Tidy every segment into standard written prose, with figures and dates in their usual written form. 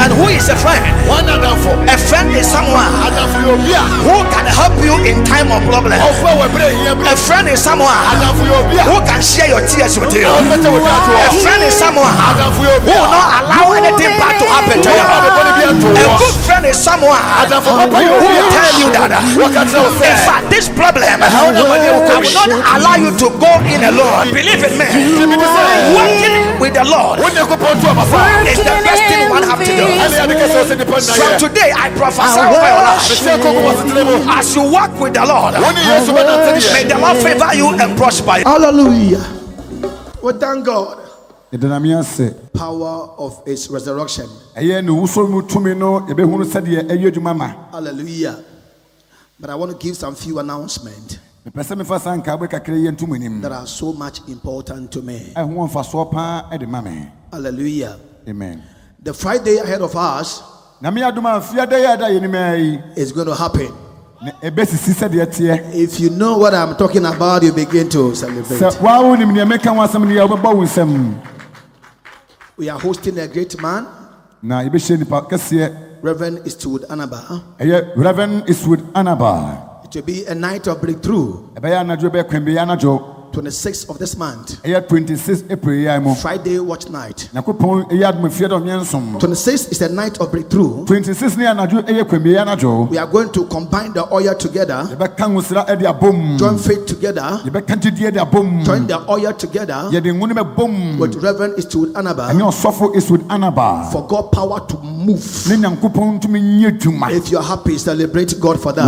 And who is a friend? A friend is someone who can help you in time of problem. A friend is someone who can share your tears with you. A friend is someone who will not allow anything bad to happen to you. A good friend is someone who will tell you that in fact this problem I will not allow you to go in alone. Believe in me, working with the Lord is the best thing one have to do. From today I prophesy over your life, as you walk with the Lord, may the Lord favor you and prosper you. Hallelujah. We thank God. Power of his resurrection. Hallelujah. But I want to give some few announcements that are so much important to me. Hallelujah. Amen. The Friday ahead of us is going to happen. If you know what I'm talking about, you begin to celebrate. We are hosting a great man, Reverend Eastwood Anaba. Reverend Eastwood Anaba. It will be a night of breakthrough. 26th of this month. 26 April. Friday watch night. 26th is a night of breakthrough. 26 We are going to combine the oil together. Join faith together. Join the oil together with Reverend Eastwood Anaba. For God power to move. If you are happy, celebrate God for that.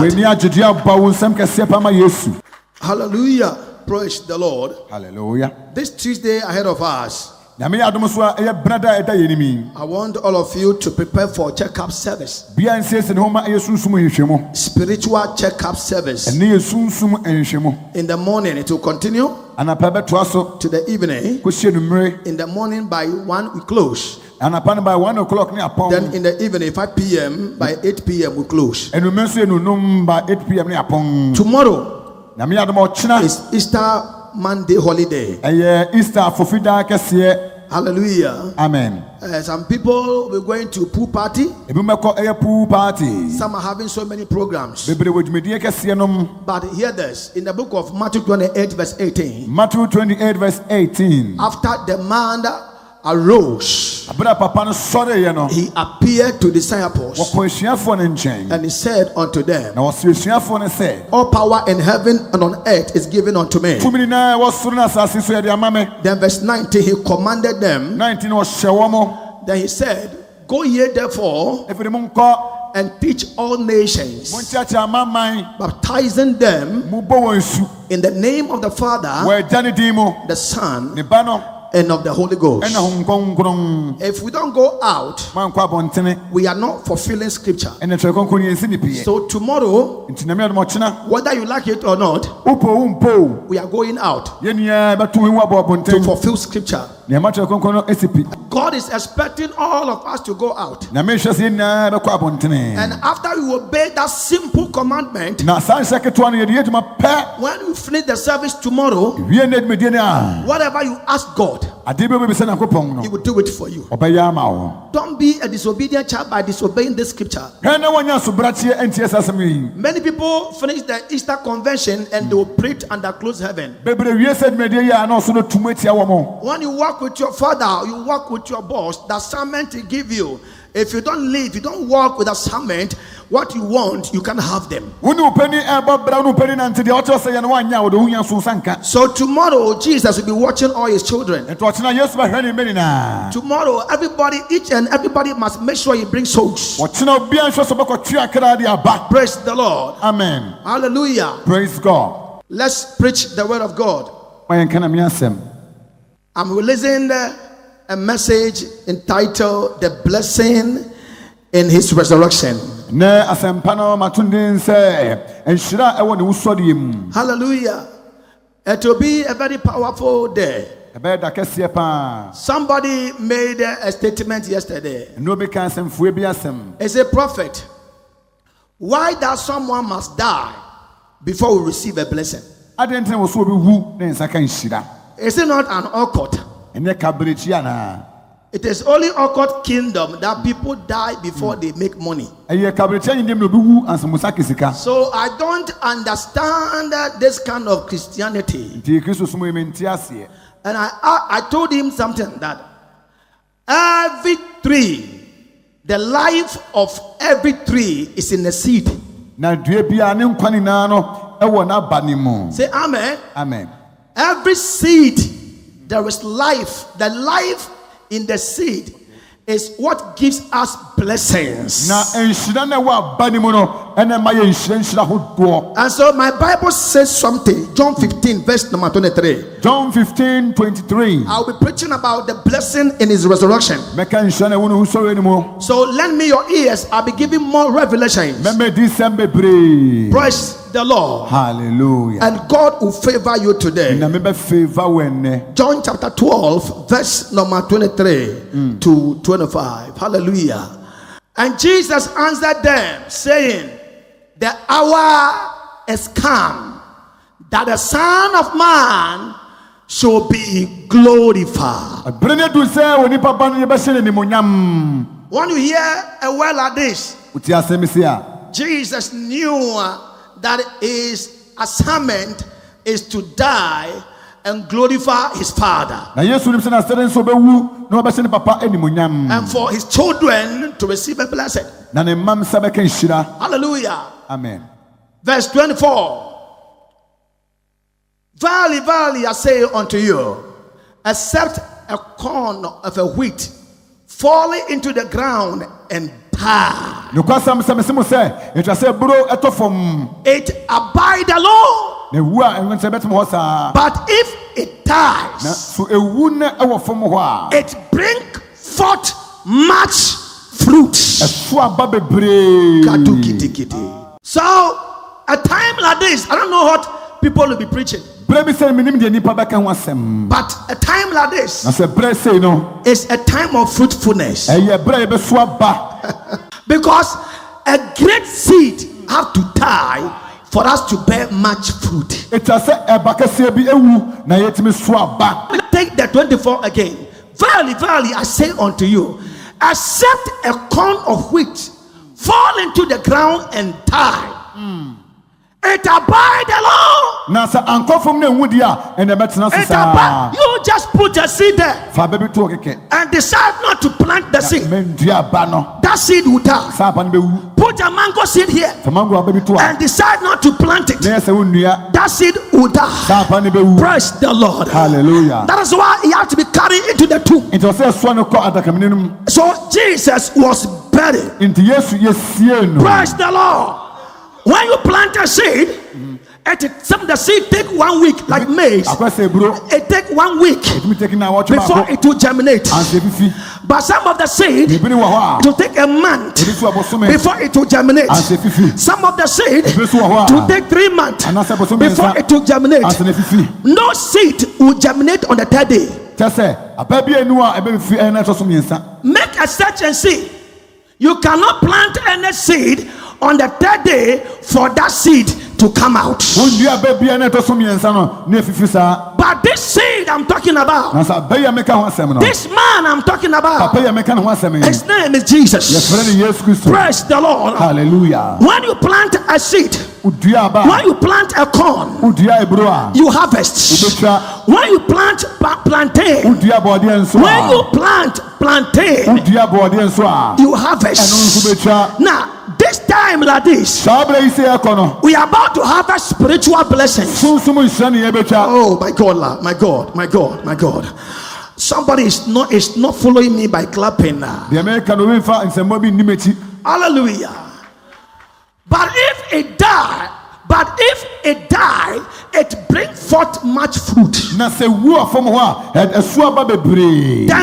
Hallelujah. Praise the Lord. Hallelujah. This Tuesday ahead of us, I want all of you to prepare for checkup service. Spiritual checkup service. In the morning it will continue to the evening. In the morning by 1 we close. Then in the evening 5 p.m. by 8 p.m. we close. Tomorrow is Easter Monday holiday. Hallelujah. Amen. Some people will going to pool party. Some are having so many programs. But hear this. In the book of Matthew 28 verse 18. Matthew 28 verse 18. After the man arose, he appeared to disciples and he said unto them, all power in heaven and on earth is given unto me. Then verse 19, he commanded them. Then he said, go ye therefore and teach all nations, baptizing them in the name of the Father, the Son, and of the Holy Ghost. If we don't go out, we are not fulfilling scripture. So tomorrow, whether you like it or not, we are going out to fulfill scripture. God is expecting all of us to go out. And after we obey that simple commandment, when we finish the service tomorrow, whatever you ask God, He will do it for you. Don't be a disobedient child by disobeying this scripture. Many people finish the Easter convention and they will preach under closed heaven. When you walk with your father, you walk with your boss, the assignment he give you. If you don't live, you don't walk with assignment, what you want, you can have them. So tomorrow, Jesus will be watching all his children. Tomorrow, everybody, each and everybody must make sure he brings souls. Praise the Lord. Amen. Hallelujah. Praise God. Let's preach the word of God. I'm releasing a message entitled The Blessing in His Resurrection. Hallelujah. It will be a very powerful day. Somebody made a statement yesterday. As a prophet, why does someone must die before we receive a blessing? Is it not an occult? It is only occult kingdom that people die before they make money. So I don't understand this kind of Christianity. And I told him something, that every tree, the life of every tree is in the seed. Say amen. Amen. Every seed, there is life. The life in the seed is what gives us blessings. And so my Bible says something. John 15 verse number 23. John 15:23. I'll be preaching about the blessing in his resurrection. So lend me your ears. I'll be giving more revelations. Praise the Lord. Hallelujah. And God will favor you today. John chapter 12 verse number 23 to 25. Hallelujah. And Jesus answered them, saying, the hour is come that the Son of Man shall be glorified. When you hear a word like this, Jesus knew that his assignment is to die and glorify his Father, and for his children to receive a blessing. Hallelujah. Amen. Verse 24. Verily, verily, I say unto you, except a corn of a wheat falling into the ground and die, it abide alone. But if it dies, it bring forth much fruit. So a time like this, I don't know what people will be preaching, but a time like this is a time of fruitfulness. Because a great seed have to die for us to bear much fruit. Take the 24 again. Verily, verily, I say unto you, except a corn of wheat fall into the ground and die, it abide alone. It abide. You just put a seed there and decide not to plant the seed. That seed will die. Put a mango seed here and decide not to plant it. That seed will die. Praise the Lord. Hallelujah. That is why he had to be carried into the tomb. So Jesus was buried. Praise the Lord. When you plant a seed, some of the seed take 1 week, like maize. It take 1 week before it will germinate. But some of the seed it will take a month before it will germinate. Some of the seed it will take 3 months before it will germinate. No seed will germinate on the 3rd day. Make a search and see. You cannot plant any seed on the 3rd day for that seed to come out. But this seed I'm talking about, this man I'm talking about, his name is Jesus. Praise the Lord. Hallelujah. When you plant a seed, when you plant a corn, you harvest. When you plant plantain, when you plant plantain, you harvest. Now this time like this, we are about to have a spiritual blessing. Oh my God, my God, my God, my God. Somebody is not following me by clapping now. Hallelujah. But if it die, it bring forth much fruit. Then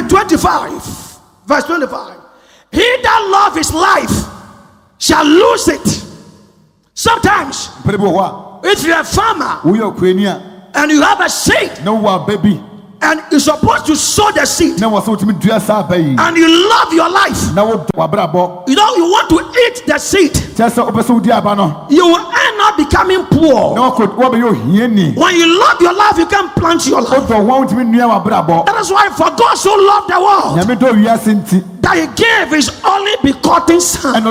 25, verse 25. He that love his life shall lose it. Sometimes, if you're a farmer and you have a seed, and you're supposed to sow the seed, and you love your life, you want to eat the seed, you will end up becoming poor. poor. When you love your life, you can plant your life. That is why for God so loved the world that he gave his only begotten son to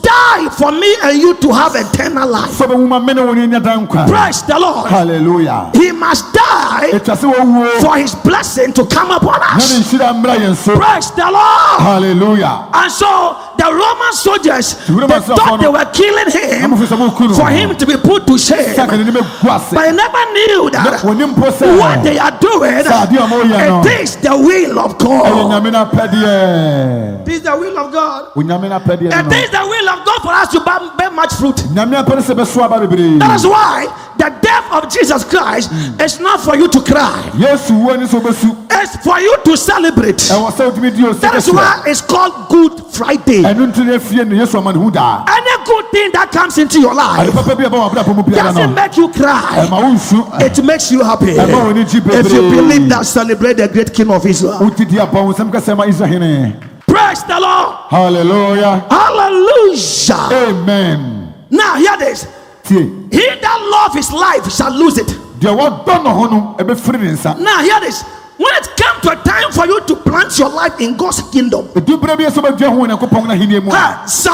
die for me and you to have eternal life. Praise the Lord. Hallelujah. He must die for his blessing to come upon us. Praise the Lord. Hallelujah. And so the Roman soldiers, they thought they were killing him for him to be put to shame, but they never knew that what they are doing, it is the will of God. It is the will of God. It is the will of God for us to bear much fruit. That is why the death of Jesus Christ is not for you to cry. It's for you to celebrate. That is why it's called Good Friday. Any good thing that comes into your life doesn't make you cry. It makes you happy. If you believe that, celebrate the great King of Israel. Praise the Lord. Hallelujah. Hallelujah. Amen. Now hear this. He that loves his life shall lose it. Now hear this. When it comes to a time for you to plant your life in God's kingdom, some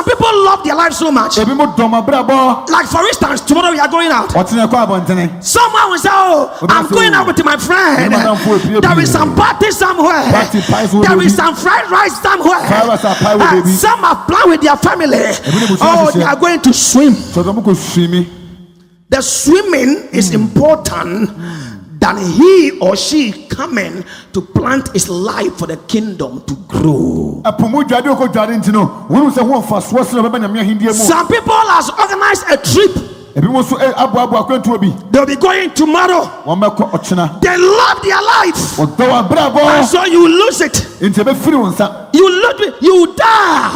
people love their life so much. Like for instance, tomorrow we are going out. Someone will say, "Oh, I'm going out with my friend. There is some party somewhere. There is some fried rice somewhere. Some have planned with their family. Oh, they are going to swim." The swimming is important than he or she coming to plant his life for the kingdom to grow. Some people has organized a trip. They'll be going tomorrow. They love their life, and so you lose it. You die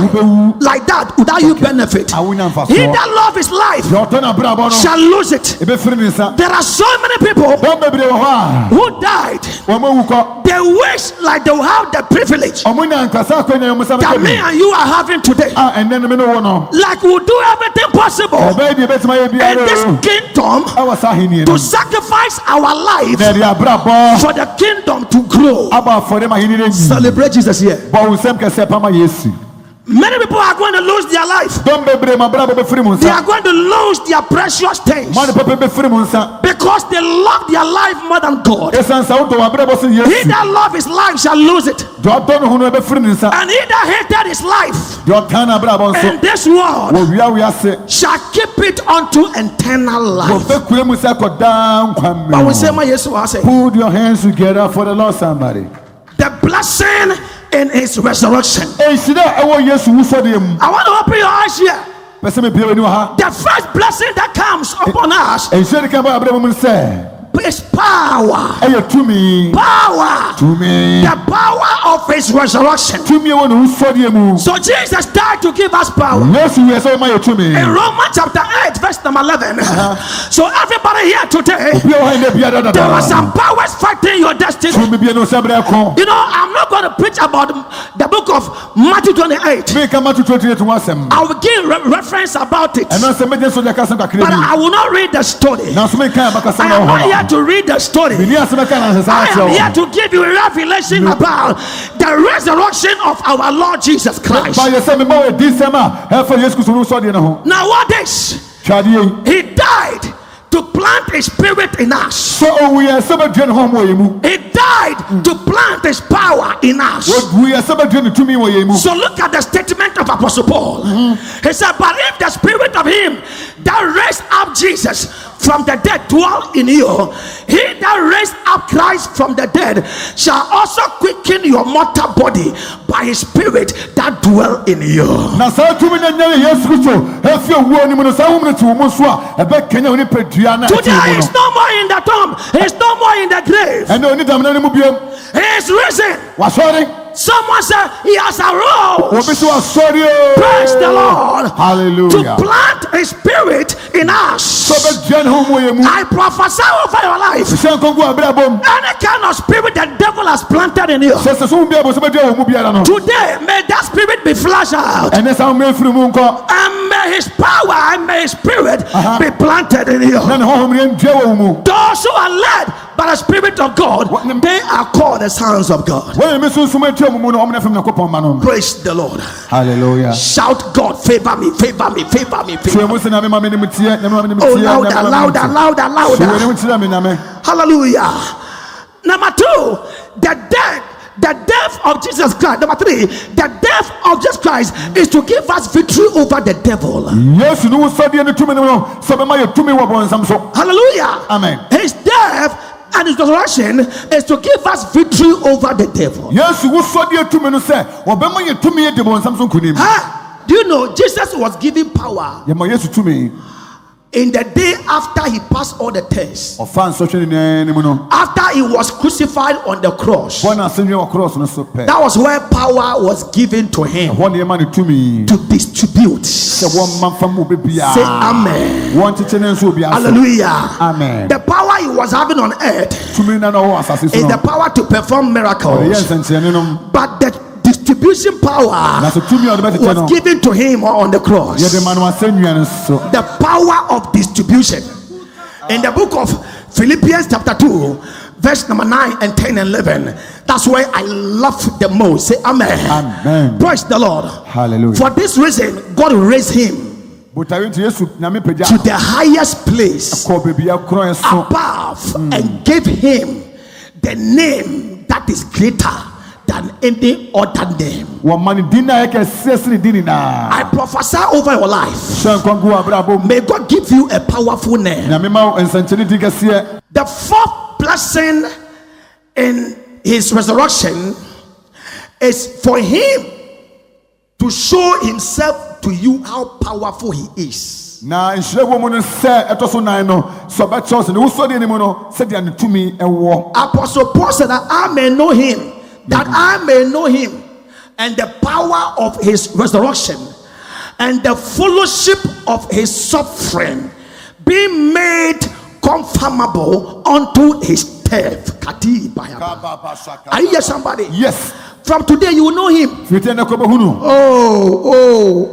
like that without you benefit. He that loves his life shall lose it. There are so many people who died. They wish like they will have the privilege that me and you are having today. Like we'll do everything possible in this kingdom to sacrifice our life for the kingdom to grow. Celebrate Jesus here. Many people are going to lose their life. They are going to lose their precious things because they love their life more than God. He that loves his life shall lose it, and he that hated his life in this world shall keep it unto eternal life. But we say, put your hands together for the Lord, somebody. The blessing in his resurrection. I want to open your eyes here. The first blessing that comes upon us is power. The power of his resurrection. So Jesus died to give us power. In Romans chapter 8 verse number 11. So everybody here today, there are some powers fighting your destiny. You know, I'm not going to preach about the book of Matthew 28. I will give reference about it, but I will not read the story. I am not here to read the story. I am here to give you a revelation about the resurrection of our Lord Jesus Christ. Now what is? He died to plant his spirit in us. He died to plant his power in us. So look at the statement of Apostle Paul. He said, but if the spirit of him that raised up Jesus from the dead dwell in you, he that raised up Christ from the dead shall also quicken your mortal body by his spirit that dwell in you. Today he is no more in the tomb. He is no more in the grave. He is risen. Someone said he has arose. Praise the Lord. Hallelujah. To plant his spirit in us. I prophesy over your life. Any kind of spirit the devil has planted in you, today may that spirit be flushed out. And may his His power and may His Spirit be planted in you. Those who are led by the Spirit of God, they are called the sons of God. Praise the Lord. Hallelujah. Shout, God, favor me, favor me, favor me, favor me. Oh, louder, louder, louder, louder. Hallelujah. Number 2, the death of Jesus Christ. Number 3, the death of Jesus Christ is to give us victory over the devil. Hallelujah. Amen. His death and his resurrection is to give us victory over the devil. Do you know Jesus was given power in the day after he passed all the tests, after he was crucified on the cross? That was where power was given to him to distribute. Say amen. Hallelujah. Amen. The power he was having on earth is the power to perform miracles, but the distribution power was given to him on the cross. The power of distribution. In the book of Philippians chapter 2, verse number 9 and 10 and 11, that's where I love the most. Say amen. Amen. Praise the Lord. Hallelujah. For this reason, God raised him to the highest place above and gave him the name that is greater than any other name. I prophesy over your life. May God give you a powerful name. The fourth blessing in his resurrection is for him to show himself to you how powerful he is. Apostle Paul said that I may know him, that I may know him, and the power of his resurrection, and the fellowship of his suffering, being made conformable unto his death. Are you here, somebody? Yes. From today you will know him.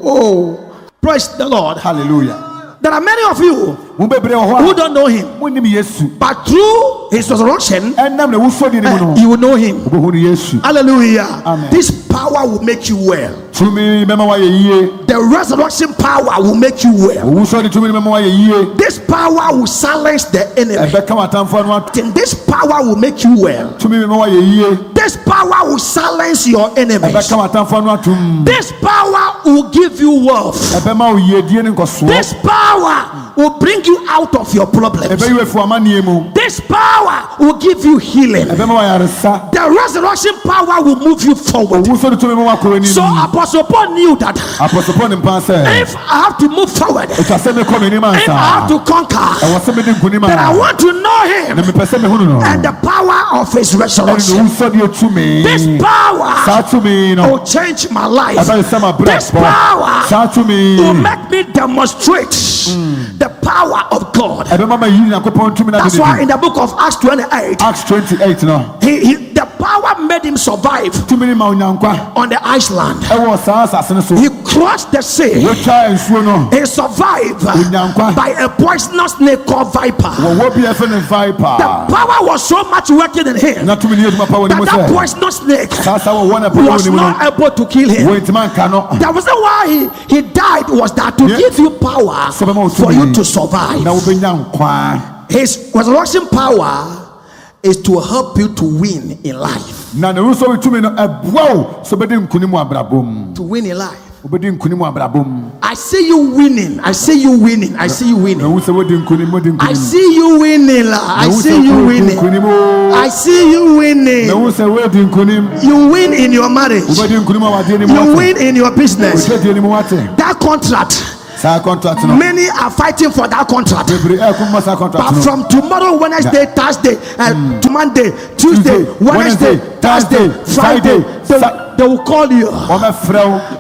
Oh. Praise the Lord. Hallelujah. There are many of you who don't know him, but through his resurrection you will know him. Hallelujah. Amen. This power will make you well. The resurrection power will make you well. This power will silence the enemy. This power will make you well. This power will silence your enemies. This power will give you wealth. This power will bring you out of your problems. This power will give you healing. The resurrection power will move you forward. So Apostle Paul knew that if I have to move forward, if I have to conquer, then I want to know him and the power of his resurrection. This power will change my life. This power will make me demonstrate the power of God. That's why in the book of Acts 28, the power made him survive on the Iceland. He crossed the sea. He survived by a poisonous snake called viper. The power was so much working in him that poisonous snake was not able to kill him. The reason why he died was that to give you power for you to survive. His resurrection power is to help you to win in life. To win in life. I see you winning. I see you winning. I see you winning. I see you winning. I see you winning. I see you winning. You win in your marriage. You win in your business. That contract. Many are fighting for that contract. But from tomorrow, Wednesday, Thursday, to Monday, Tuesday, Wednesday, Thursday, Friday, they will call you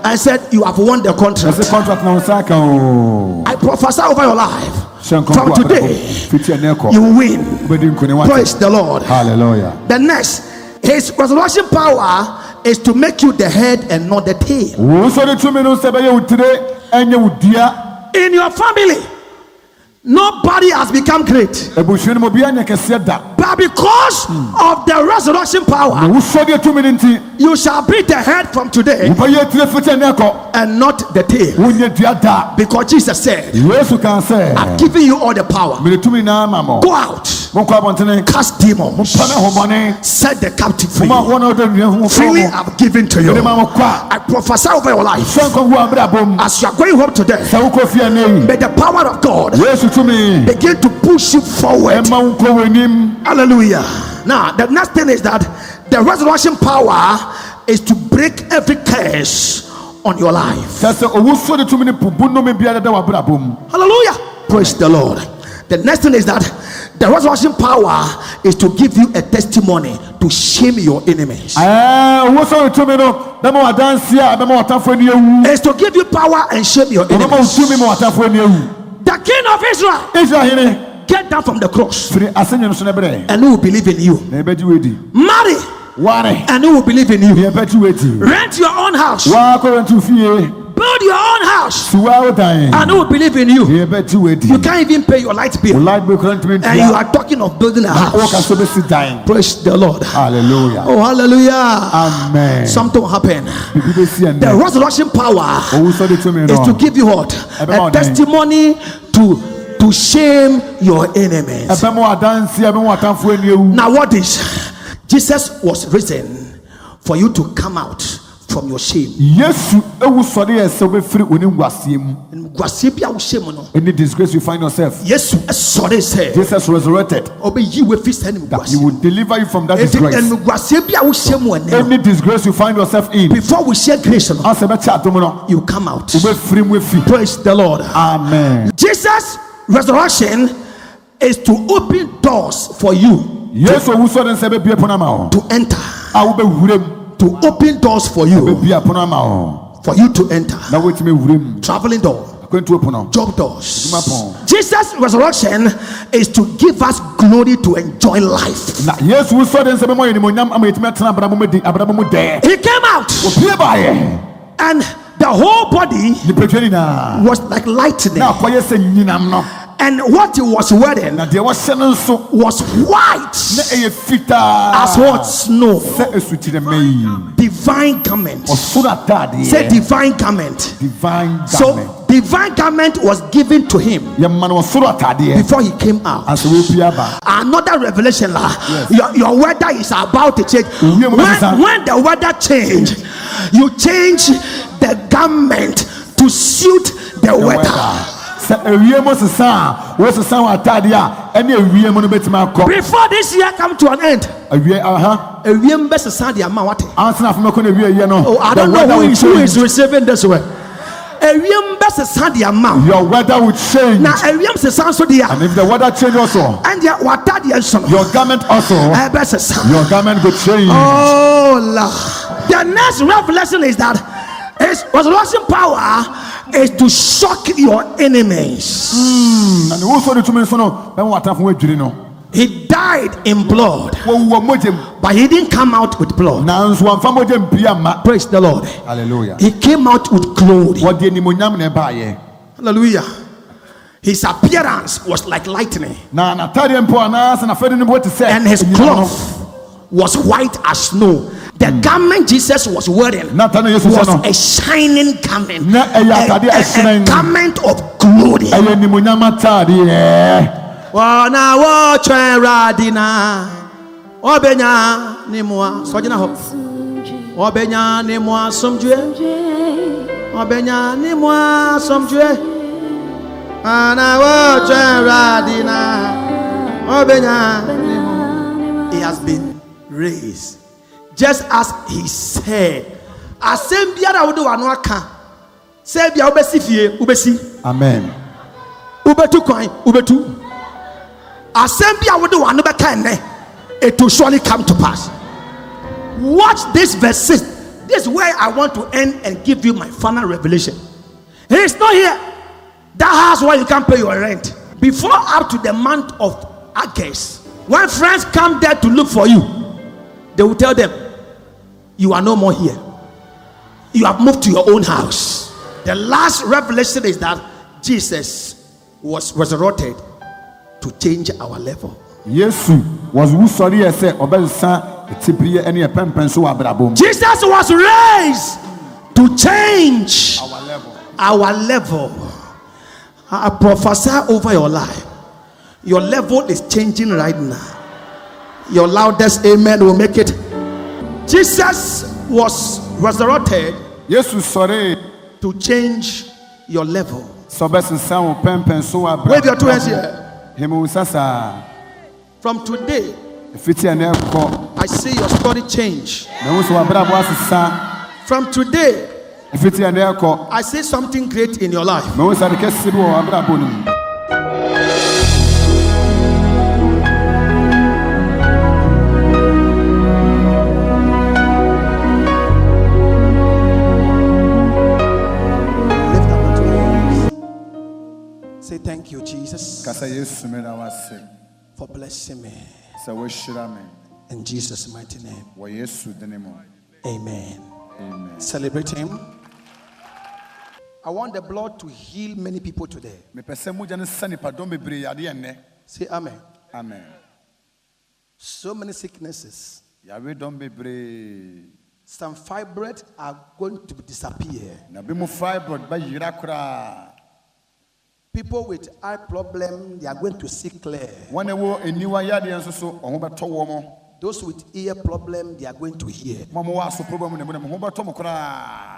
and said you have won the contract. I prophesy over your life. From today, you win. Praise the Lord. Hallelujah. The next, his resurrection power is to make you the head and not the tail. In your family, nobody has become great. But because of the resurrection power, you shall be the head from today and not the tail. Because Jesus said, I've given you all the power. Go out, cast demons, set the captive free. Freely I've given to you. I prophesy over your life. As you are going home today, may the power of God begin to push you forward. Hallelujah. Now the next thing is that the resurrection power is to break every curse on your life. Hallelujah. Praise the Lord. The next thing is that the resurrection power is to give you a testimony to shame your enemies. It's to give you power and shame your enemies. The king of Israel, get down from the cross, and who will believe in you? Marry, and who will believe in you? Rent your own house, build your own house, and who will believe in you? You can't even pay your light bill, and you are talking of building a house. Praise the Lord. Hallelujah. Oh, hallelujah. Amen. Something happened. The resurrection power is to give you what? A testimony to shame your enemies. Now what is? Jesus was risen for you to come out from your shame. Any disgrace you find yourself, Jesus resurrected. He will deliver you from that disgrace. Any disgrace you find yourself in, before we share grace, you come out. Praise the Lord. Amen. Jesus' resurrection is to open doors for you to enter. To open doors for you to enter. Traveling door, job doors. Jesus' resurrection is to give us glory to enjoy life. He came out, and the whole body was like lightning. And what he was wearing was white as what? Snow. Divine garment. Say divine garment. So divine garment was given to him before he came out. Another revelation, your weather is about to change. When the weather change, you change the garment to suit the weather. Before this year come to an end, I don't know who is receiving this way. Your weather will change. And if the weather changes also, your garment also, your garment will change. Oh Lord. The next revelation is that his resurrection power is to shock your enemies. He died in blood, but he didn't come out with blood. Praise the Lord. Hallelujah. He came out with glory. Hallelujah. His appearance was like lightning, and his cloth was white as snow. The garment Jesus was wearing was a shining garment, a garment of glory. Wana watchwe radina obenya nimwa sojina ho obenya nimwa somjwe obenya nimwa somjwe wana watchwe radina obenya nimwa. He has been raised just as he said. Asembia wodo wano aka say bia obesi fie ubesi. Amen. Ubetu kwan ubetu. Assembly would do another kind, it will surely come to pass. Watch this verse 6. This is where I want to end and give you my final revelation. He is not here. That house where you can't pay your rent. Before up to the month of August, when friends come there to look for you, they will tell them, you are no more here. You have moved to your own house. The last revelation is that Jesus was resurrected to change our level. Jesus was raised to change our level. I prophesy over your life. Your level is changing right now. Your loudest amen will make it. Jesus was resurrected to change your level. Wave your two hands here. From today, I see your story change. From today, I see something great in your life. Say thank you, Jesus, for blessing me. In Jesus' mighty name. Amen. Amen. Celebrate him. I want the blood to heal many people today. Say amen. Amen. So many sicknesses. Some fibroids are going to disappear. People with eye problem, they are going to see clear. Those with ear problem, they are going to hear.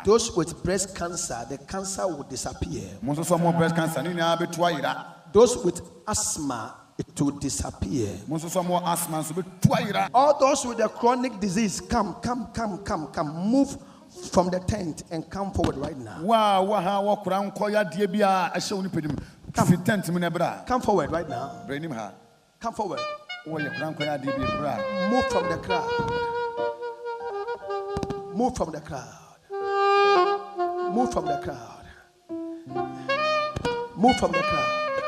Those with breast cancer, the cancer will disappear. Those with asthma, it will disappear. All those with the chronic disease, come. Move from the tent and come forward right now. Come forward right now. Come forward. Move from the crowd. Move from the crowd. Move from the crowd. Move from the crowd.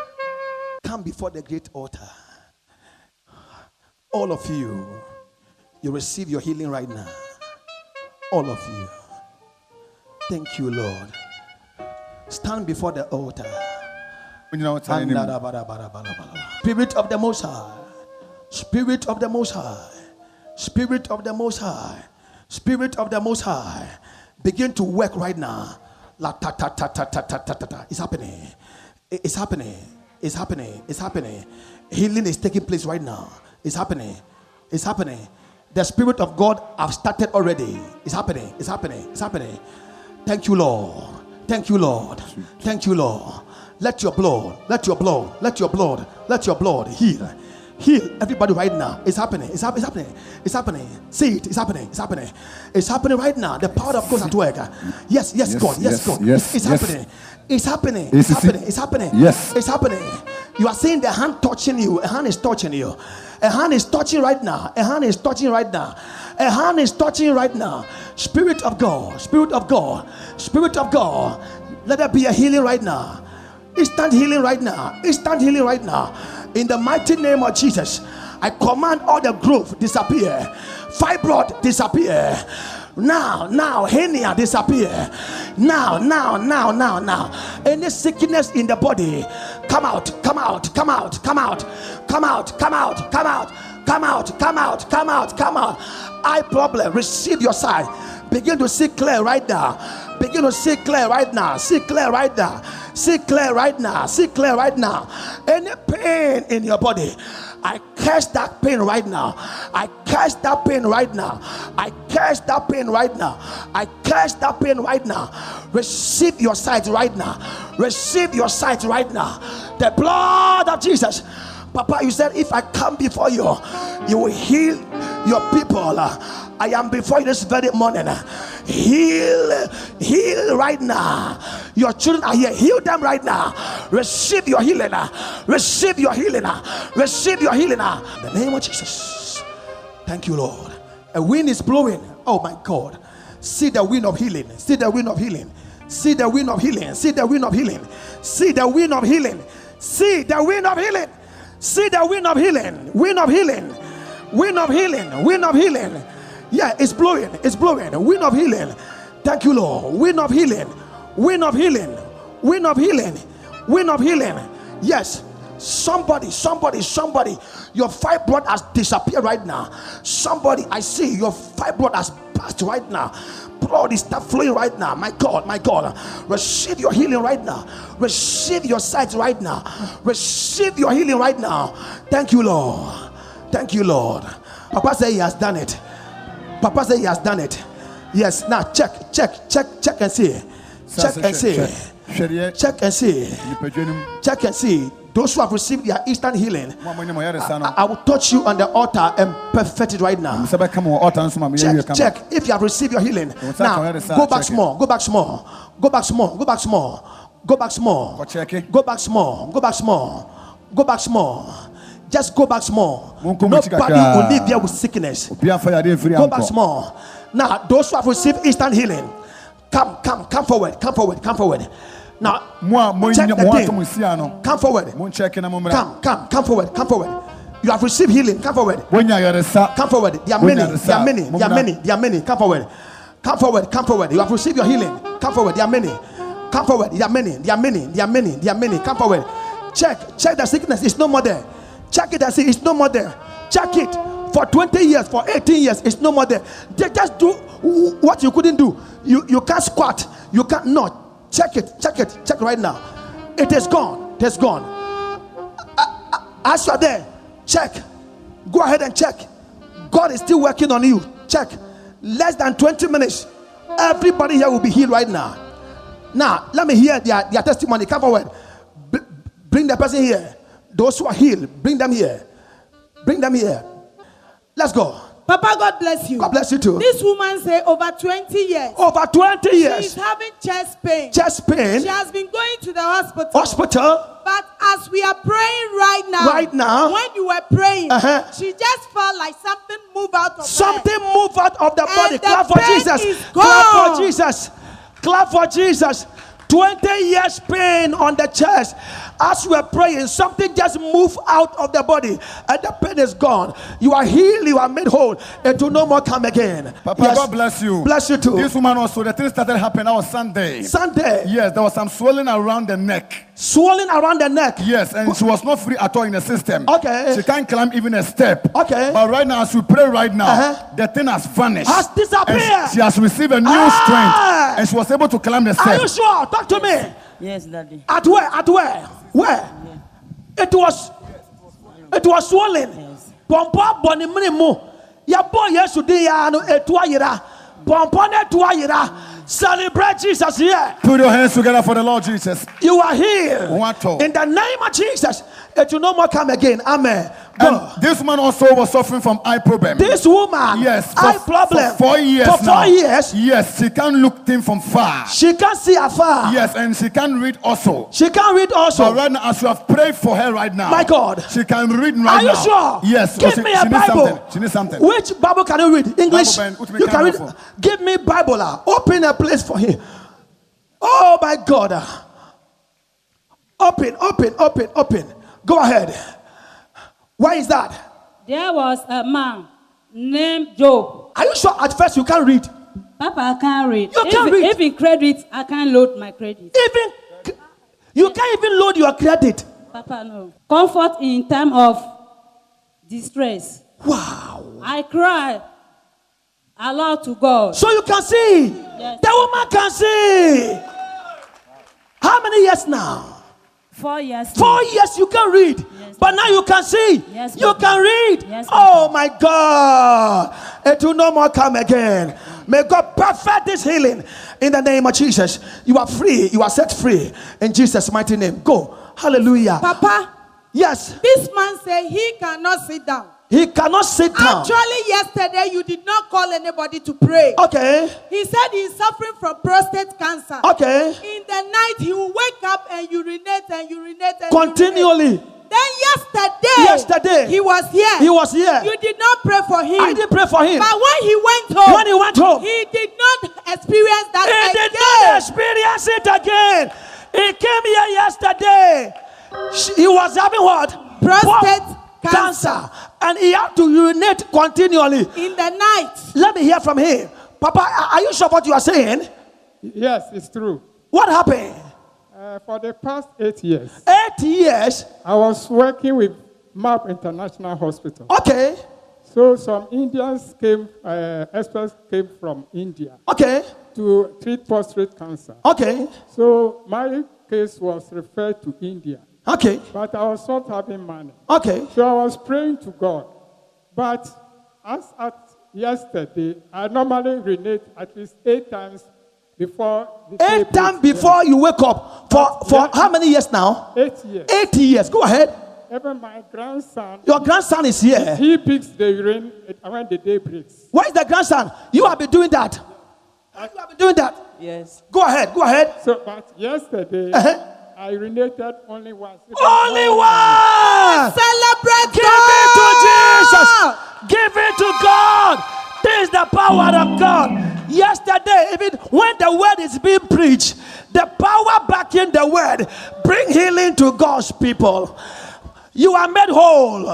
Come before the great altar. All of you, you receive your healing right now. All of you. Thank you, Lord. Stand before the altar. Spirit of the Most High. Spirit of the Most High. Spirit of the Most High. Spirit of the Most High. Begin to work right now. It's happening. It's happening. It's happening. It's happening. Healing is taking place right now. It's happening. It's happening. The Spirit of God have started already. It's happening. It's happening. It's happening. Thank you, Lord. Thank you, Lord. Thank you, Lord. Let your blood heal. Heal everybody right now. It's happening. It's happening. It's happening. See it. It's happening. It's happening. It's happening right now. The power of God is at work. Yes, God. Yes, God. It's happening. It's happening. It's happening. It's happening. Yes. It's happening. You are seeing the hand touching you. A hand is touching you. A hand is touching right now. A hand is touching right now. A hand is touching right now. Spirit of God. Spirit of God. Spirit of God. Let there be a healing right now. Instant healing right now. Instant healing right now. In the mighty name of Jesus, I command all the growth disappear. Fibroid disappear. Now, hernia disappear. Now. Any sickness in the body, come out. Eye problem, receive your sight. Begin to see clear right now. Begin to see clear right now. See clear right now. See clear right now. See clear right now. Any pain in your body, I curse that pain right now. I curse that pain right now. I curse that pain right now. I curse that pain right now. Receive your sight right now. Receive your sight right now. The blood of Jesus. Papa, you said if I come before you, you will heal your people. I am before you this very morning. Heal right now. Your children are here. Heal them right now. Receive your healing. Receive your healing. Receive your healing. In the name of Jesus. Thank you, Lord. A wind is blowing. Oh my God. See the wind of healing. See the wind of healing. See the wind of healing. See the wind of healing. See the wind of healing. See the wind of healing. See the wind of healing. Wind of healing. Wind of healing. Wind of healing. Yeah, it's blowing. It's blowing. Wind of healing. Thank you, Lord. Wind of healing. Wind of healing. Wind of healing. Wind of healing. Yes. Somebody. Your fibroid has disappeared right now. Somebody, I see your fibroid has passed right now. Blood is start flowing right now. My God. Receive your healing right now. Receive your sight right now. Receive your healing right now. Thank you, Lord. Papa said he has done it. Yes. Now check and see. Check and see. Those who have received their instant healing, I will touch you on the altar and perfect it right now. Check. If you have received your healing, now go back small. Just go back small. Nobody will leave here with sickness. Go back small. Now, those who have received instant healing, come forward. Now, check the thing. Come forward. Come forward. You have received healing. Come forward. Come forward. There are many. Come forward. You have received your healing. Come forward. There are many. Come forward. There are many. Come forward. Check the sickness. It's no more there. Check it and see. It's no more there. Check it. For 20 years, for 18 years, it's no more there. They just do what you couldn't do. You can't squat. You can't not. Check it right now. It is gone. As you are there, check. Go ahead and check. God is still working on you. Check. Less than 20 minutes. Everybody here will be healed right now. Now, let me hear their testimony. Come forward. Bring the person here. Those who are healed, bring them here. Let's go. Papa, God bless you. God bless you too. This woman say over 20 years. She's having chest pain. She has been going to the hospital. But as we are praying right now, when you were praying, she just felt like something moved out of the body. Clap for Jesus. 20 years pain on the chest. As you are praying, something just moved out of the body and the pain is gone. You are healed, you are made whole. It will no more come again. Papa, yes. God bless you. Bless you too. This woman also, the thing started happening. That was Sunday. Yes, there was some swelling around the neck. Yes, and she was not free at all in the system. Okay. She can't climb even a step. Okay. But right now, as we pray right now, the thing has vanished. Has disappeared. And she has received a new strength. And she was able to climb the step. Are you sure? Talk to me. Yes, Daddy. At where? Where? It was swollen. Pompa boni minimu. Ya boy yesu di ya no etua yira. Pompa ne etua yira. Celebrate Jesus here. Put your hands together for the Lord Jesus. You are healed. In the name of Jesus. It will no more come again. Amen. And this man also was suffering from eye problem. This woman, yes, eye problem. For 4 years For 4 years. Yes, she can't look things from far. She can't see afar. Yes, and she can't read also. But right now, as you have prayed for her right now, my God, she can read right now. Are you sure? Yes. Give me a Bible. She needs something. Which Bible can you read? English. You can read. Give me Bible. Open a place for him. Oh my God. Open. Go ahead. Why is that? There was a man named Job. Are you sure at first you can't read? Papa, I can't read. You can't read. Even credit, I can't load my credit. You can't even load your credit. Papa, no. Comfort in time of distress. Wow. I cry aloud to God. So you can see. Yes. The woman can see. How many years now? 4 years. 4 years you can read. Yes, but now you can see. Yes, you can read. Yes, oh my God. It will no more come again. May God perfect this healing in the name of Jesus. You are free. You are set free in Jesus' mighty name. Go. Hallelujah. Papa. Yes. This man said he cannot sit down. He cannot sit down. Actually, yesterday you did not call anybody to pray. Okay. He said he's suffering from prostate cancer. Okay. In the night, he will wake up and urinate. Continually. Then yesterday, he was here. You did not pray for him. I didn't pray for him. But when he went home, he did not experience that again. He did not experience it again. He came here yesterday. He was having what? Prostate cancer. And he had to urinate continually. In the night. Let me hear from him. Papa, are you sure what you are saying? Yes, it's true. What happened? For the past 8 years. 8 years? I was working with MAP International Hospital. Okay. So some Indians came, experts came from India. Okay. To treat prostate cancer. Okay. So my case was referred to India. Okay. But I was not having money. Okay. So I was praying to God. But as at yesterday, I normally urinate at least 8 times before the 8 times before you wake up. For how many years now? 8 years. 8 years. Go ahead. Even my grandson. Your grandson is here. He picks the urine when the day breaks. Where is the grandson? You have been doing that. You have been doing that. Yes. Go ahead. Go ahead. So, but yesterday, I urinated only once. Only one. Celebrate Give God. it to Jesus. Give it to God. This is the power of God. Yesterday, even when the word is being preached, the power backing the word bring healing to God's people. You are made whole.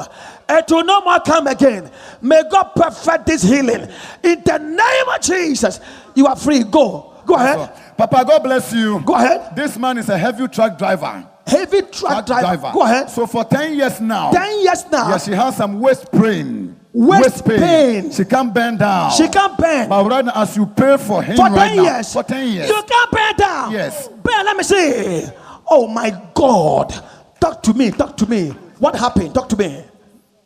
It will no more come again. May God perfect this healing. In the name of Jesus, you are free. Go ahead. Papa, God bless you. Go ahead. This man is a heavy truck driver. Heavy truck driver. Go ahead. So for 10 years now. 10 years now. Yes, she has some waist pain. Waist pain. She can't bend down. She can't bend. But right now, as you pray for him for right 10 now. years. For 10 years. You can't bend down. Yes. Bend, let me see. Oh my God. Talk to me. Talk to me. What happened? Talk to me.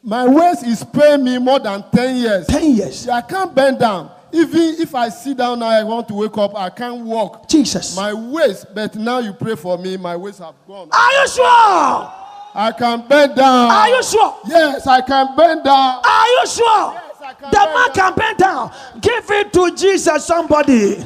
My waist is paying me more than 10 years. 10 years. I can't bend down. Even if I sit down now, I want to wake up, I can't walk. Jesus. My waist, but now you pray for me, my waist have gone. Are you sure? I can bend down. Are you sure? Yes, I can bend down. Are you sure? Yes, I can the man can bend down. Give it to Jesus, somebody.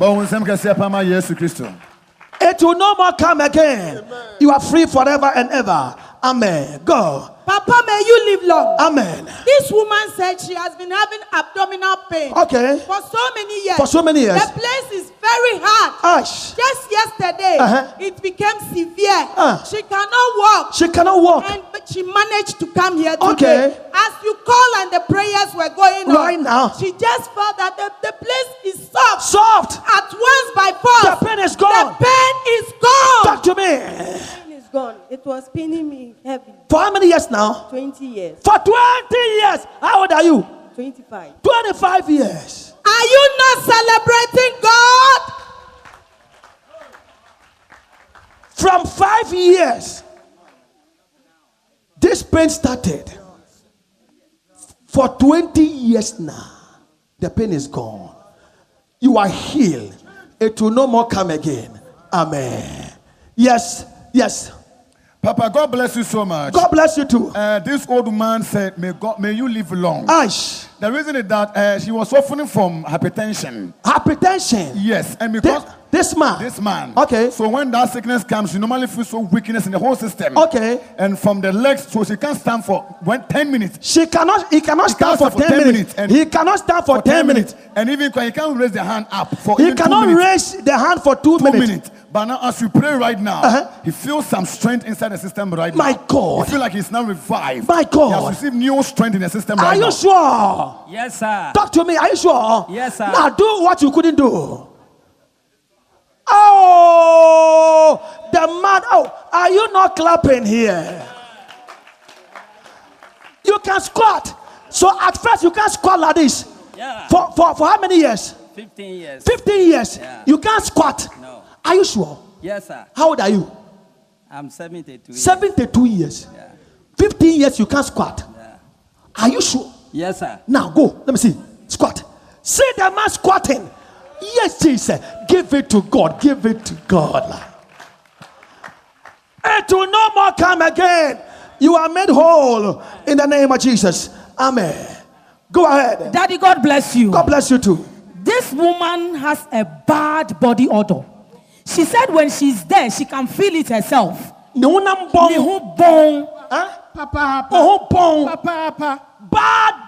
It will no more come again. Amen. You are free forever and ever. Amen. Go. Papa, may you live long. Amen. This woman said she has been having abdominal pain. Okay. For so many years. For so many years. The place is very hard. Ash. Just yesterday, it became severe. She cannot walk. She cannot walk. But she managed to come here today. Okay. As you call and the prayers were going on. Right now. She just felt that the place is soft. Soft. At once by force. The pain is gone. The pain is gone. Talk to me. Gone. It was pinning me heavy. For how many years now? 20 years. For 20 years. How old are you? 25. 25 years. Are you not celebrating God? From 5 years, this pain started. For 20 years now, the pain is gone. You are healed. It will no more come again. Amen. Yes. Yes. Papa, God bless you so much. God bless you too. This old man said, may you live long. Ash. The reason is that she was suffering from hypertension. Hypertension? Yes. And because this man. Okay. So when that sickness comes, she normally feels so weakness in the whole system. Okay. And from the legs, so she can't stand for 10 minutes. He cannot stand for 10 minutes. And he cannot stand for 10 minutes. And even he can't raise the hand up for he cannot raise the hand for 2 minutes. But now as you pray right now, he feels some strength inside the system right now. My God. He feels like he's now revived. My God. He has received new strength in the system right now. Are you sure? Yes, sir. Talk to me. Are you sure? Yes, sir. Now do what you couldn't do. Oh, the man. Oh, are you not clapping here? You can squat. So at first you can't squat like this. Yeah. For how many years? 15 years. 15 years. Yeah. You can't squat. No. Are you sure? Yes, sir. How old are you? I'm 72 years. 72 years. Yeah. 15 years you can't squat. Yeah. Are you sure? Yes, sir. Now go. Let me see. Squat. See the man squatting. Yes, Jesus. Give it to God. Give it to God. It will no more come again. You are made whole in the name of Jesus. Amen. Go ahead. Daddy, God bless you. God bless you too. This woman has a bad body odor. She said when she's there, she can feel it herself. Bad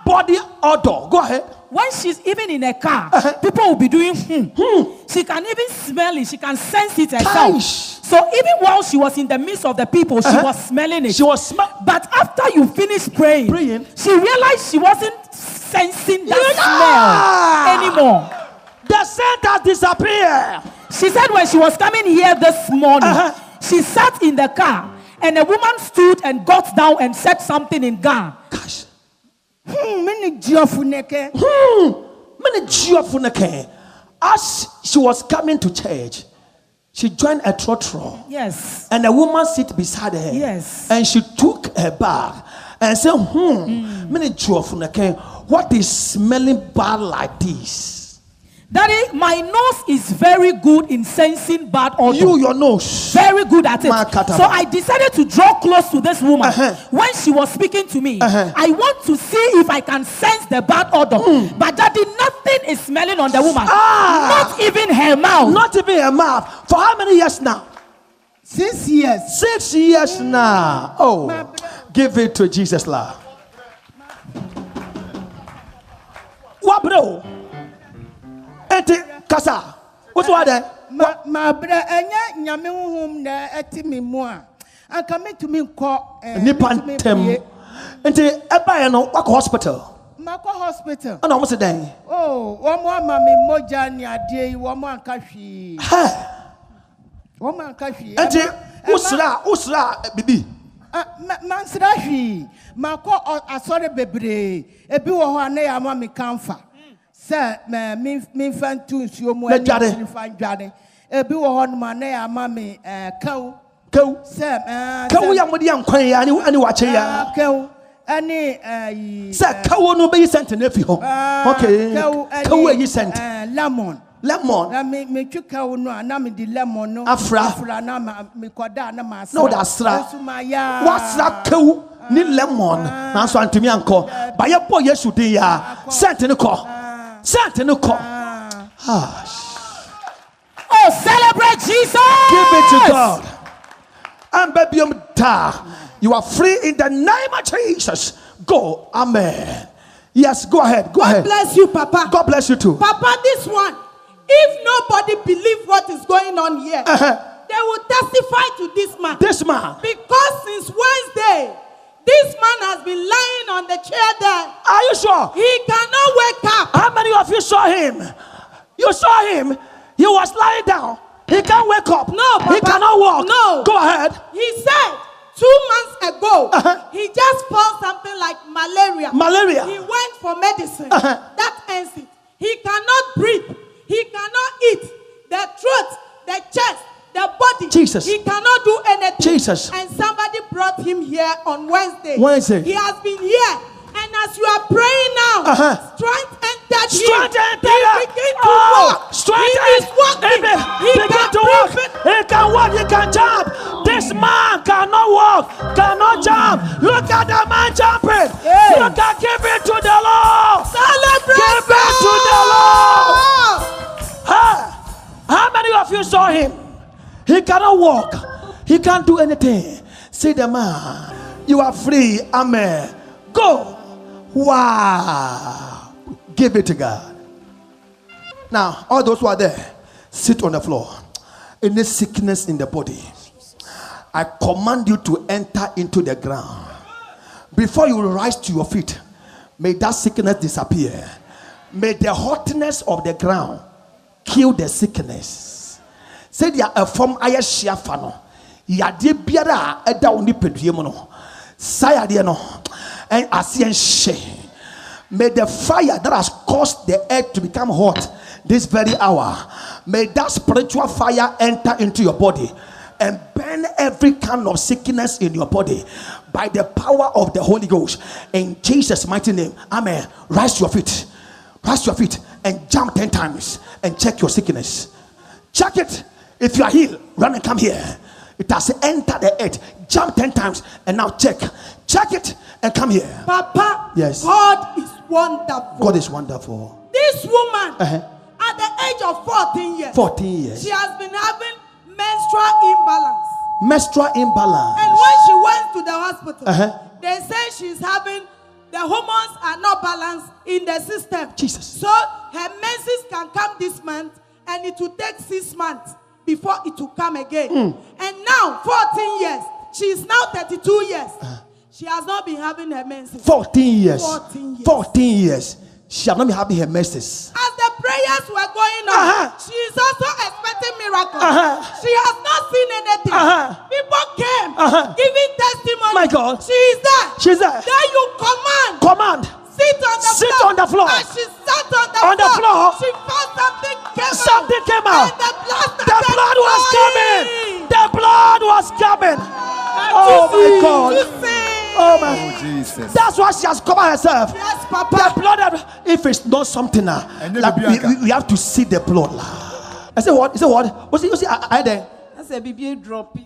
body odor. Go ahead. When she's even in a car, people will be doing She can even smell it. She can sense it herself. So even while she was in the midst of the people, she was smelling it. But after you finish praying, she realized she wasn't sensing that smell anymore. The scent has disappeared. She said when she was coming here this morning, she sat in the car, and a woman stood and got down and said something in Ghana. Gosh. As she was coming to church, she joined a trotro. Yes. And a woman sit beside her. Yes. And she took her bag and said, what is smelling bad like this? Daddy, my nose is very good in sensing bad odor. Your nose. Very good at it. So I decided to draw close to this woman. When she was speaking to me, I want to see if I can sense the bad odor. But Daddy, nothing is smelling on the woman. Not even her mouth. Not even her mouth. For how many years now? 6 years. 6 years now. Oh, give it to Jesus, Lord. What, bro? Kasa, what's what there? My brother, enya nyame honhom na ati me mu a. Anka me to me ko Nipantem. Enti eba no wako hospital. Mako hospital. Ana omo se den. Oh, wo mo ama me moja ni ade yi wo mo anka hwi. Wo mo anka hwi. Enti usra bibi. Mansra hwi. Mako asore bebre. Ebi wo ho ana ya ama me kamfa. Me fan to nsuo mu ani fan dwane ebi wo ho no ma na ya ma me kaw se kaw ya modi ankwan ya ani wa che ya kaw ani se kaw no be yi sent na fi ho okay kaw yi sent lemon na me twi kaw no na me di lemon no afra na me koda na ma no da sra wasra kaw ni lemon na so antumi anko ba ye bo Yesu din ya sent ni ko. Oh, celebrate Jesus! Give it to God. And baby, you are free in the name of Jesus. Go, amen. Yes, go ahead. God bless you, Papa. God bless you too. Papa, this one, if nobody believes what is going on here, they will testify to this man. This man. Because since Wednesday, this man has been lying on the chair there. Are you sure? He cannot wake up. How many of you saw him? You saw him. He was lying down. He can't wake up. No, Papa. He cannot walk. No. Go ahead. He said 2 months ago, he just found something like malaria. Malaria. He went for medicine. That ends it. He cannot breathe. He cannot eat. The throat, the chest, the body. Jesus. He cannot do anything. Jesus. And somebody brought him here on Wednesday. He has been here. And as you are praying now, strength entered him. He begin to walk. Strength he is walking. He begin to walk. He can walk. He can jump. This man cannot walk, cannot jump. Look at the man jumping. Look at, give it to the Lord. Celebrate. Give it to the Lord. How many of you saw him? He cannot walk. He can't do anything. Say the man, you are free. Amen. Go. Wow. Give it to God. Now, all those who are there, sit on the floor. Any sickness in the body, I command you to enter into the ground. Before you rise to your feet, may that sickness disappear. May the hotness of the ground kill the sickness. Say there a form ayashia fano. Yade biara eda oni pedue mu no. Sayade no. And asien she. May the fire that has caused the earth to become hot this very hour, may that spiritual fire enter into your body and burn every kind of sickness in your body by the power of the Holy Ghost. In Jesus' mighty name, amen. Rise to your feet. Rise to your feet and jump 10 times and check your sickness. Check it. If you are healed, run and come here. It has entered the earth. Jump 10 times and now check. Check it and come here. Papa, yes. God is wonderful. God is wonderful. This woman, at the age of 14 years, 14 years, she has been having menstrual imbalance. Menstrual imbalance. And when she went to the hospital, they say she's having, the hormones are not balanced in the system. Jesus. So her menses can come this month and it will take 6 months before it will come again. And now, 14 years, she is now 32 years. She has not been having her menses. 14 years. 14 years. 14 years. She has not been having her menses. As the prayers were going on, she is also expecting manifesting miracles. She has not seen anything. People came giving testimony. My God. She is there. She's there. Then you command. Sit on the floor. And she sat on the floor. She found something came out. And the blood was coming. The blood was coming. Oh my God. Oh my Jesus. That's why she has covered herself. Yes, Papa. The blood, if it's not something like we have to see the blood. I say what? Is it what? What's it? I there? I said, "Baby, drop it."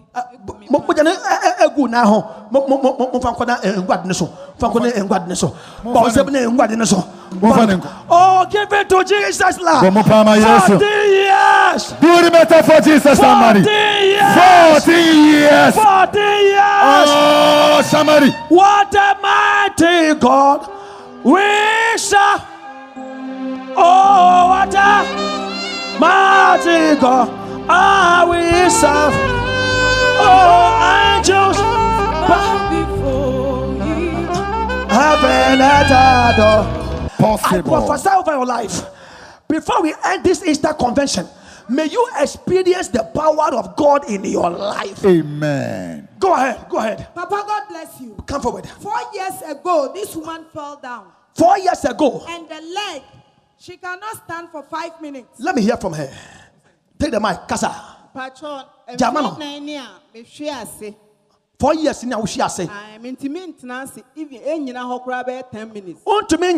Oh, give it to Jesus, Lord. 40 years. Do the better for Jesus, somebody. 40 years. 40 years. Oh, somebody. What a mighty God we serve. Oh, what a mighty God we serve. Oh, angels bow before Him. Heaven and earth. I prophesy over your life. Before we end this Easter convention, may you experience the power of God in your life. Amen. Go ahead. Papa, God bless you. Come forward. 4 years ago, this woman fell down. 4 years ago. And the leg, she cannot stand for 5 minutes. Let me hear from her. Take the mic, Kasa. Patron, Jamano. 4 years in our say. I'm intimate Nancy, even in your 10 minutes. For 10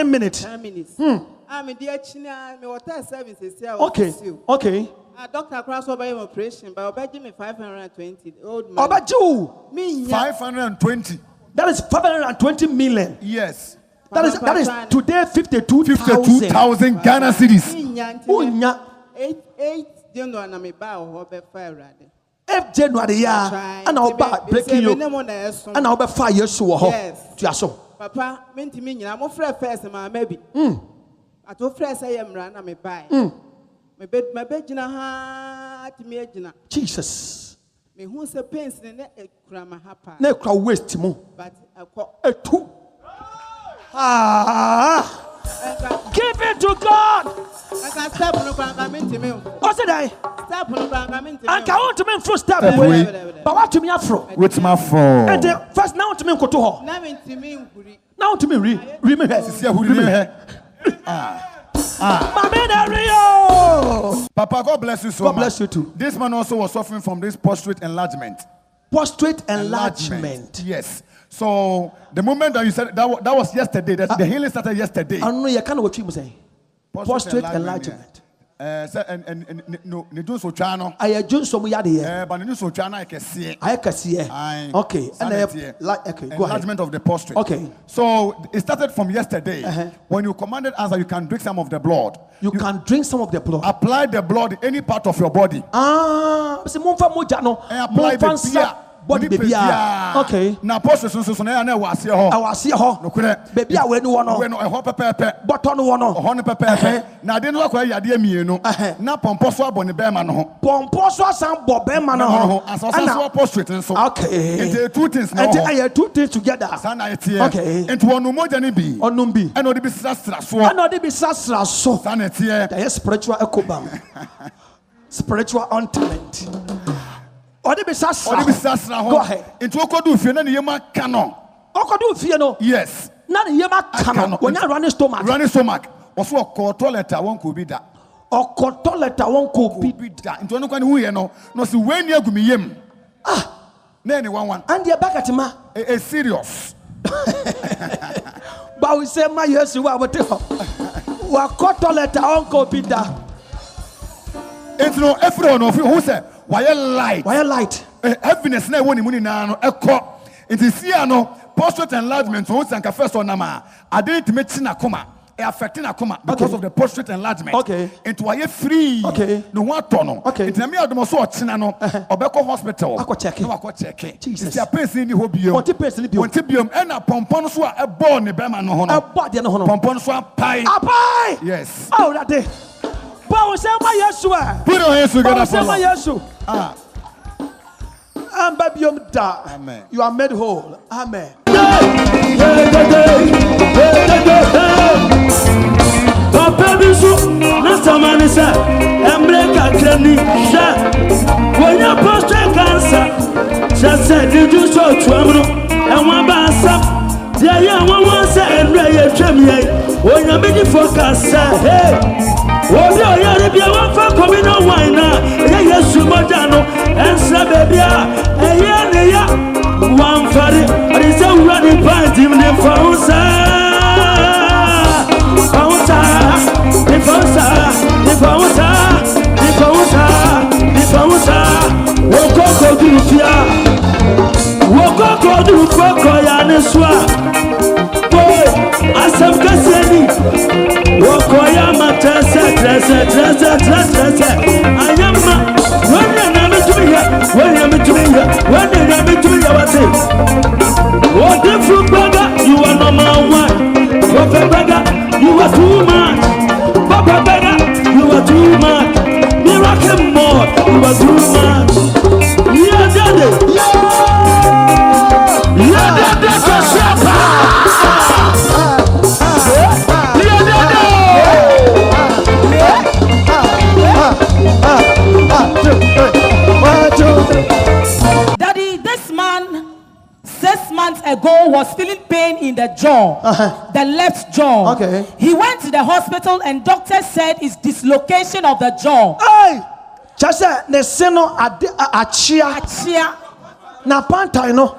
minutes. 10 minutes. I'm a dear China, my water services. Okay. Doctor cross over your operation, but I'll me 520. Old man. About you. 520. That is 520 million. Yes. That is today 52,000 Ghana cedis. 8 January na me ba o be fire. 8 January ya and I'll breaking you and I'll be fire yesu wo ho to aso. Papa, mentimi nyina mo frɛ first ma maybe. Ato frɛ say yemra na me buy. Me be gina ha ti me gina. Jesus. Me hu se pains ne ekura ma hapa. Na ekura waste mu. But akọ etu. Give it to God. What's it? Step and count to me full step. But what to me afro? With my phone. And first now to me go to her. Now to me Papa, God bless you so much. God much. bless you too. This man also was suffering from this prostate enlargement. Prostate enlargement. Yes. So the moment that you said that was yesterday, the healing started yesterday. I don't know. You can't what you say. Prostate enlargement. No, ne do so chano. I do so we are here. But ne so chano I can see. Okay. And enlargement of the prostate. Okay. So it started from yesterday when you commanded us that you can drink some of the blood. You can drink some of the blood. Apply the blood in any part of your body. Se mo fa moja no. Apply the body baby. Okay. Na prostate so na wase ho. Awase ho. Baby a we ni wo no. We no ho pepepe. Botto no wo no. Ho no pepepe. Na de no akwa yade amienu. Na pompo so abone be ma no ho. Pompo so asan bo be ma no ho. Asasa so prostate nso. Okay. It's two things now. And two things together. Okay. Into one moja ni bi. Onum bi. And odi bi sasra so. And odi bi sasra so. Sanetie. That is spiritual ekobam. Spiritual untalent. Go ahead. Into okodu fie na ne yema kano. Okodu fie no. Yes. Na ne yema kano. When you running stomach. Running stomach. Also okoto letter won ko bi da. Okoto letter won ko bi da. Into onu kwani hu ye no. No si weni agumi yem. Na ni one. And the back at ma. Serious. But we say my yesu wa bote ho. Wa koto letter won ko bi da. Into no everyone of you who say why light? Heaviness na woni muni na no ekọ. Nti sia no prostate enlargement won sanka first on nama. Identity na koma. E affecting na koma because of the prostate enlargement. Okay. Into why free. Okay. No one tono. Okay. Nti na me adomo so ochina no obeko hospital. Akọ check. No akọ check. Jesus. Nti a person ni ho biom. What person ni biom? Wonti biom e na pompon so a ebo ne be ma no ho no. Ebo de no ho no. Pompon so apai. Apai. Yes. Oh that day. Power say my yesu. Put your hands together for my yesu. Amen. You are made whole. Amen. Baby, Masamanisa, Embreka Kreni, when you prostate cancer, just said, did you show to Amro? And one bassa, the young one said, and Ray Tremie, when you're making focus, hey, what you are, if you want for coming on wine now, yes, you Modano, and Sababia, and Yana, one for it, but it's a running point in the phone. You are number one. You are too much. Papa Bega, you are too much. Miracle more, you are too much. Yeah, daddy. Yeah, daddy. Daddy, this man 6 months ago was feeling pain in the jaw, the left jaw. Okay. He went to the hospital and doctors said it's dislocation of the jaw. Hey! Just the seno achia. Na panta no.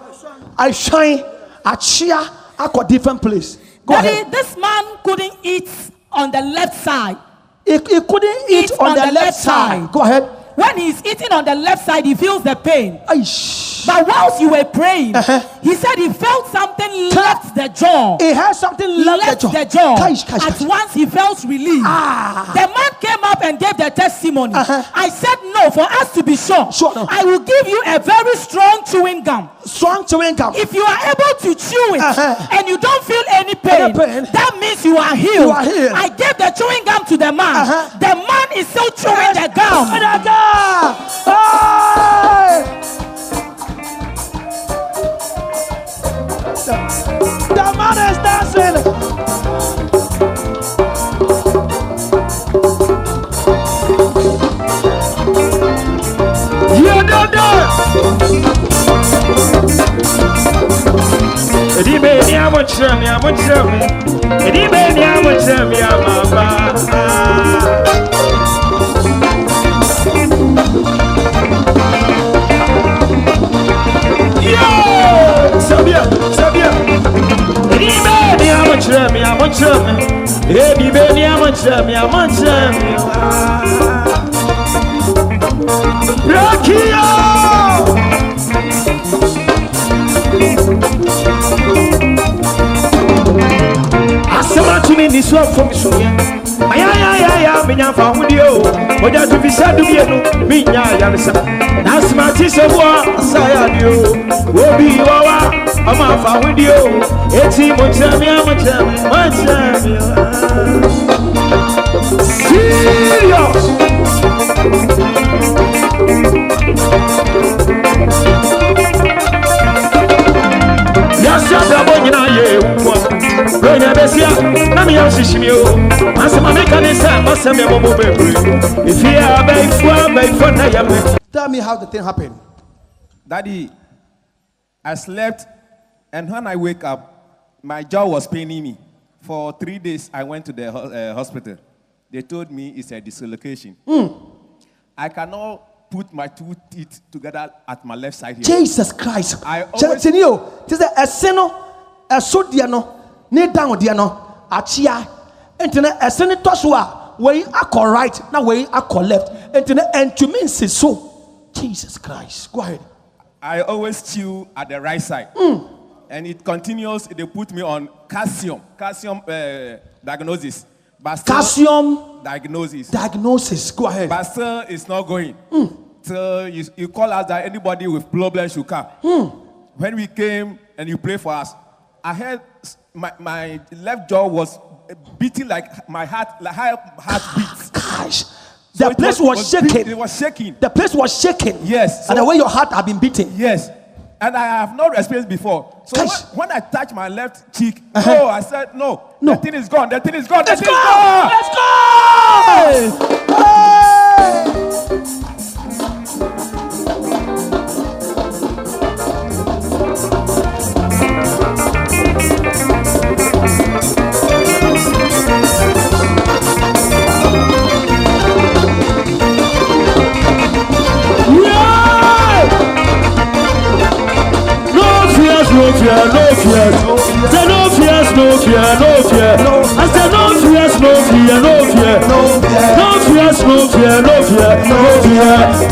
I shine achia a different place. Go Daddy, ahead. this man couldn't eat on the left side. He couldn't eat on the left side. Go ahead. When he's eating on the left side, he feels the pain. Aish. But whilst you were praying, he said he felt something left the jaw. He had something left the jaw. At once he felt relief. The man came up and gave the testimony. I said no, for us to be sure. I will give you a very strong chewing gum. Strong chewing gum. If you are able to chew it and you don't feel any pain, that means you are healed. You are healed. I gave the chewing gum to the man. The man is still chewing the gum. The man is dancing. You don't know. Tell me how the thing happened. Daddy, I slept, and when I wake up, my jaw was paining me. For 3 days, I went to the hospital. They told me it's a dislocation. I cannot put my two teeth together at my left side here. Jesus Christ. I always... Knee down, achia. Esene toswa, way I right, now way I left. And to me, so. Jesus Christ. Go ahead. I always chew at the right side. And it continues, they put me on calcium diagnosis. But still, calcium diagnosis. Go ahead. But still, it's not going. So you call us that anybody with problems should come. When we came and you pray for us, I heard my left jaw was beating like my heart beats. Gosh. So the place was shaking. It was shaking. The place was shaking. Yes. So, and the way your heart had been beating. Yes. And I have not experienced before. So when I touched my left cheek, I said, no, the thing is gone. The thing is gone. Let's go.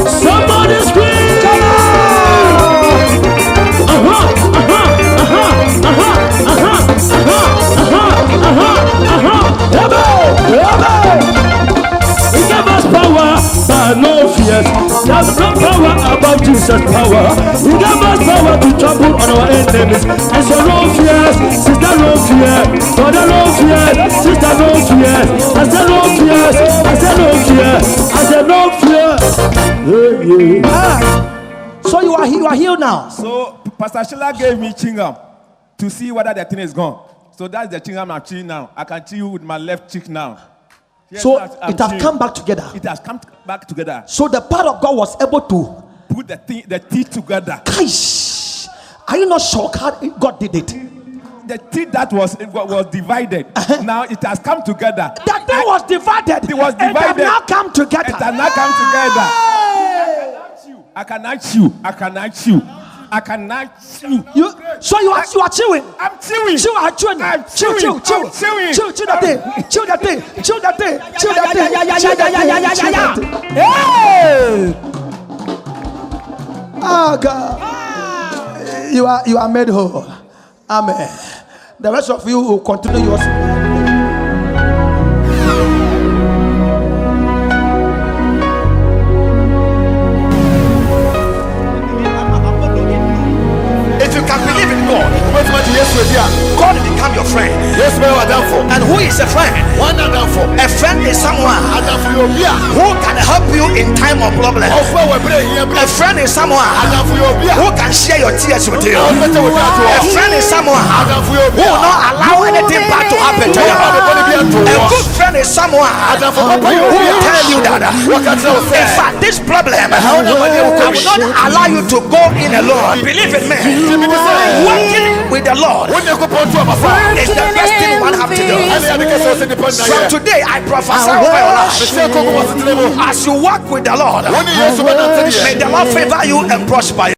Somebody scream! He gave us power, but no fear. There's no power above Jesus' power. He gave us power to trample on our enemies. And so no fear, sister, no fear. Brother, no fear. Sister, no fear. I said no fear. I said no fear. I said no fear. So you are healed now. So Pastor Sheila gave me chewing-gum to see whether the thing is gone. So that's the chewing-gum I'm chewing now. I can chew with my left cheek now. Yes, so it has come back together. It has come back together. So the power of God was able to put the teeth together. Kaish. Are you not shocked how God did it? The teeth that was divided. Now it has come together. That thing was divided. It was divided. It has now come together. It has now come together. I cannot chew. I cannot chew. I cannot chew. So you are chewing. I'm chewing. Chew that thing. Chew that thing. Chew that thing. Chew that thing. Hey! Oh God. You are made whole. Amen. The rest of you will continue yours. If you can believe in God, God will become your friend. And who is a friend? A friend is someone who can help you in time of problem. A friend is someone who can share your tears with you. A friend is someone who will not allow anything bad to happen to you. A good friend is someone who will tell you that in fact this problem I will not allow you to go in alone. Believe in me. Working with the Lord is the best thing one have to do. From today I prophesy over your life. As you walk with the Lord, may the Lord favor you and prosper you.